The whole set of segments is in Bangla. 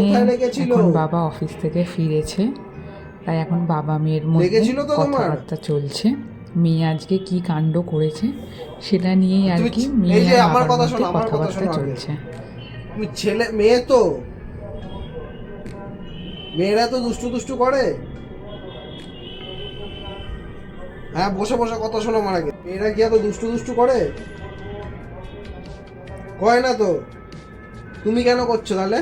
এখানে এখন বাবা অফিস থেকে ফিরেছে, তাই এখন বাবা মেয়ের মধ্যে কথাবার্তা চলছে। মেয়ে আজকে কি কাণ্ড করেছে সেটা নিয়েই আর কি মেয়ে আর বাবার মধ্যে কথাবার্তা চলছে। তুমি ছেলে মেয়ে তো, মেয়েরা তো দুষ্টু দুষ্টু করে। হ্যাঁ, বসে বসে কথা শোনো আমার আগে। মেয়েরা কি এত দুষ্টু দুষ্টু করে? কয় না তো। তুমি কেন করছো তাহলে?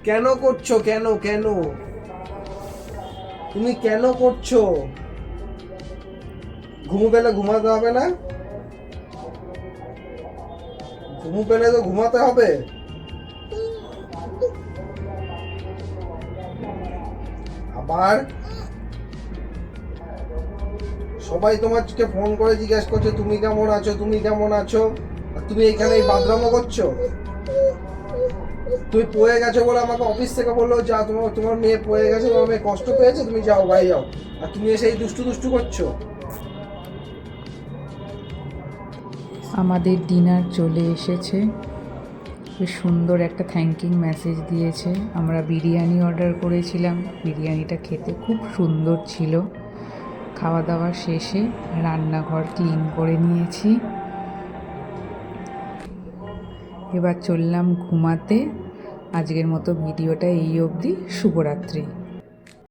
কেন করছো? কেন কেন তুমি কেন করছো? ঘুমু পেলে ঘুমাতে হবে না? ঘুমু পেলে তো ঘুমাতে হবে। আবার সবাই তোমাকে ফোন করে জিজ্ঞেস করছে তুমি কেমন আছো, তুমি কেমন আছো, আর তুমি এখানে এই বাদরামো করছো। তুমি পড়ে গেছো বলে আমাকে অফিস থেকে বললো যা তোমার মেয়ে পড়ে গেছে, তোমার মেয়ে কষ্ট পেয়েছে, তুমি যাও ভাই যাও, আর তুমি এসে এই দুষ্টু দুষ্টু করছো। আমাদের ডিনার চলে এসেছে। বেশ সুন্দর একটা থ্যাঙ্কিং মেসেজ দিয়েছে। আমরা বিরিয়ানি অর্ডার করেছিলাম, বিরিয়ানিটা খেতে খুব সুন্দর ছিল। খাওয়া দাওয়া শেষে রান্নাঘর ক্লিন করে নিয়েছি। এবার চললাম ঘুমাতে। আজকের মতো ভিডিওটা এই অবধি। শুভরাত্রি।